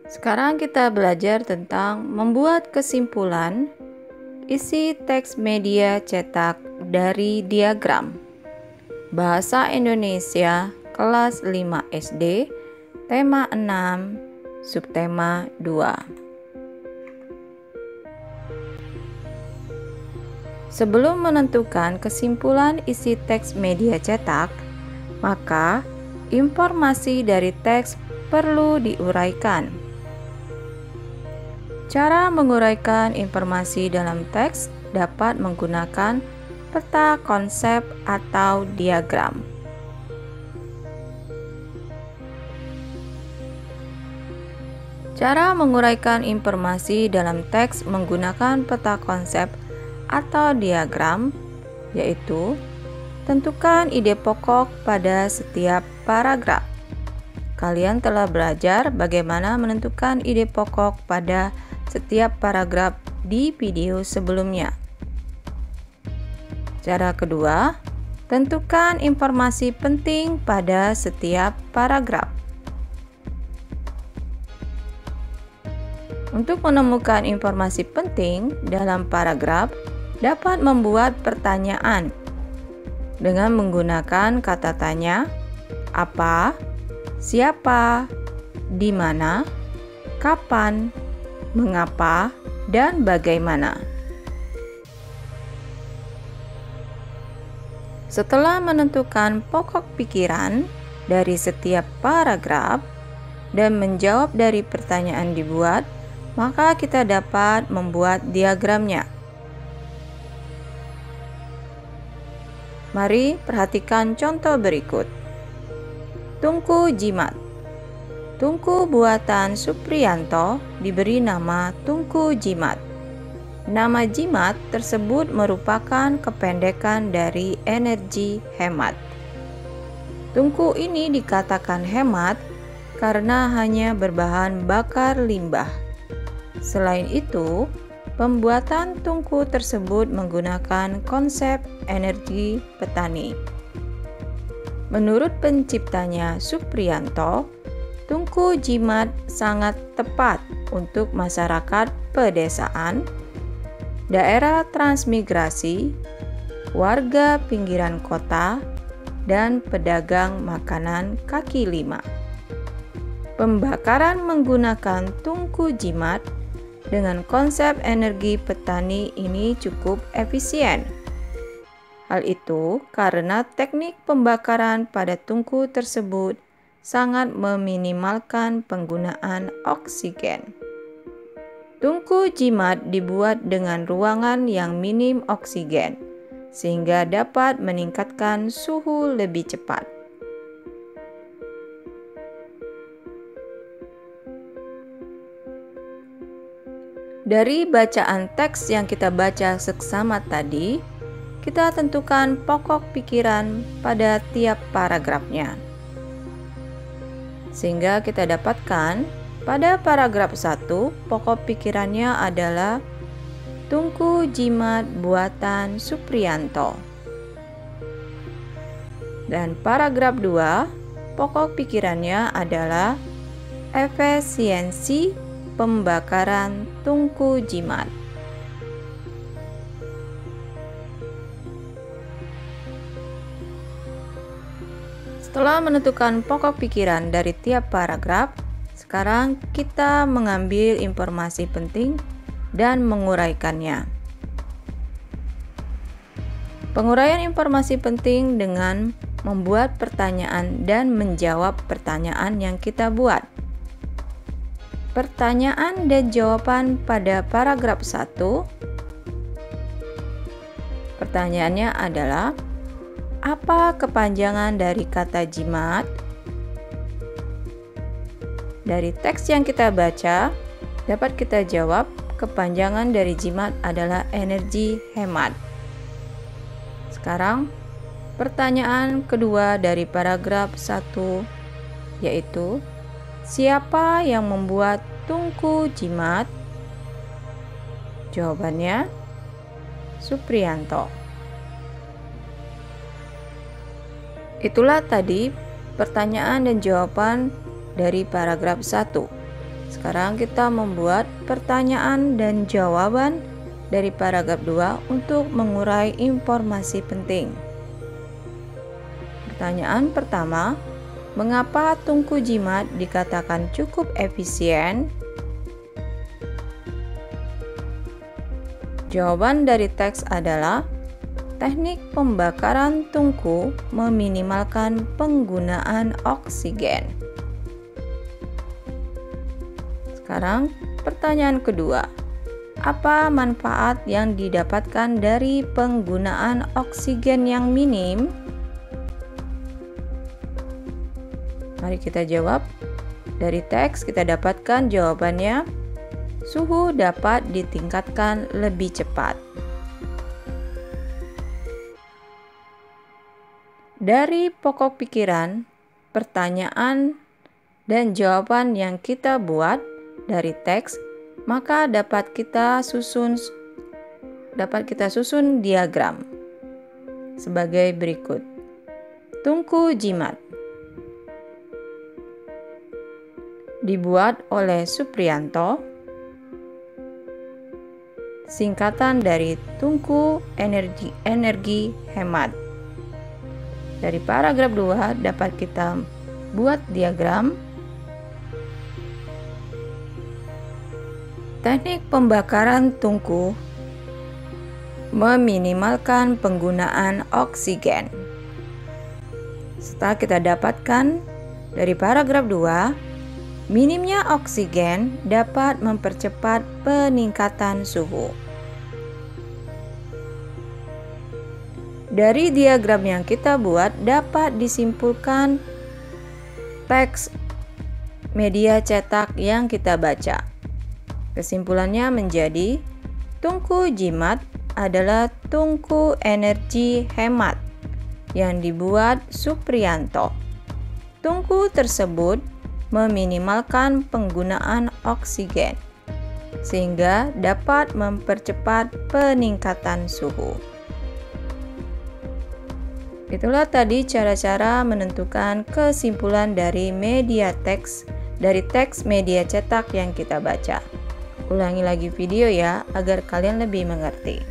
Sekarang kita belajar tentang membuat kesimpulan isi teks media cetak dari diagram. Bahasa Indonesia kelas 5 SD, tema 6, subtema 2. Sebelum menentukan kesimpulan isi teks media cetak, maka informasi dari teks perlu diuraikan. Cara menguraikan informasi dalam teks dapat menggunakan peta konsep atau diagram. Cara menguraikan informasi dalam teks menggunakan peta konsep atau diagram yaitu tentukan ide pokok pada setiap paragraf. Kalian telah belajar bagaimana menentukan ide pokok pada setiap paragraf di video sebelumnya. Cara kedua, tentukan informasi penting pada setiap paragraf. Untuk menemukan informasi penting dalam paragraf, dapat membuat pertanyaan dengan menggunakan kata tanya, apa, siapa, di mana, kapan, mengapa, dan bagaimana. Setelah menentukan pokok pikiran dari setiap paragraf dan menjawab dari pertanyaan dibuat, maka kita dapat membuat diagramnya. Mari perhatikan contoh berikut. Tungku jimat. Tungku buatan Supriyanto diberi nama tungku jimat. Nama jimat tersebut merupakan kependekan dari energi hemat. Tungku ini dikatakan hemat karena hanya berbahan bakar limbah. Selain itu, pembuatan tungku tersebut menggunakan konsep energi petani. Menurut penciptanya Supriyanto, tungku jimat sangat tepat untuk masyarakat pedesaan, daerah transmigrasi, warga pinggiran kota, dan pedagang makanan kaki lima. Pembakaran menggunakan tungku jimat dengan konsep energi petani ini cukup efisien. Hal itu karena teknik pembakaran pada tungku tersebut sangat meminimalkan penggunaan oksigen. Tungku jimat dibuat dengan ruangan yang minim oksigen, sehingga dapat meningkatkan suhu lebih cepat. Dari bacaan teks yang kita baca seksama tadi, kita tentukan pokok pikiran pada tiap paragrafnya. Sehingga kita dapatkan pada paragraf 1, pokok pikirannya adalah tungku jimat buatan Supriyanto. Dan paragraf 2, pokok pikirannya adalah efisiensi pembakaran tungku jimat. Setelah menentukan pokok pikiran dari tiap paragraf, sekarang kita mengambil informasi penting dan menguraikannya. Penguraian informasi penting dengan membuat pertanyaan dan menjawab pertanyaan yang kita buat. Pertanyaan dan jawaban pada paragraf 1. Pertanyaannya adalah, apa kepanjangan dari kata jimat? Dari teks yang kita baca, dapat kita jawab kepanjangan dari jimat adalah energi hemat. Sekarang, pertanyaan kedua dari paragraf 1 yaitu, siapa yang membuat tungku jimat? Jawabannya, Supriyanto. Itulah tadi pertanyaan dan jawaban dari paragraf 1. Sekarang kita membuat pertanyaan dan jawaban dari paragraf 2 untuk mengurai informasi penting. Pertanyaan pertama, mengapa tungku jimat dikatakan cukup efisien? Jawaban dari teks adalah teknik pembakaran tungku meminimalkan penggunaan oksigen. Sekarang pertanyaan kedua, apa manfaat yang didapatkan dari penggunaan oksigen yang minim? Mari kita jawab. Dari teks kita dapatkan jawabannya, suhu dapat ditingkatkan lebih cepat. Dari pokok pikiran, pertanyaan, dan jawaban yang kita buat dari teks, maka dapat kita susun diagram sebagai berikut. Tungku jimat dibuat oleh Supriyanto, singkatan dari tungku energi hemat. Dari paragraf 2 dapat kita buat diagram. Teknik pembakaran tungku meminimalkan penggunaan oksigen. Setelah kita dapatkan dari paragraf 2, minimnya oksigen dapat mempercepat peningkatan suhu. Dari diagram yang kita buat dapat disimpulkan teks media cetak yang kita baca. Kesimpulannya menjadi, tungku jimat adalah tungku energi hemat yang dibuat Supriyanto. Tungku tersebut meminimalkan penggunaan oksigen, sehingga dapat mempercepat peningkatan suhu. Itulah tadi cara-cara menentukan kesimpulan dari teks media cetak yang kita baca. Ulangi lagi video ya, agar kalian lebih mengerti.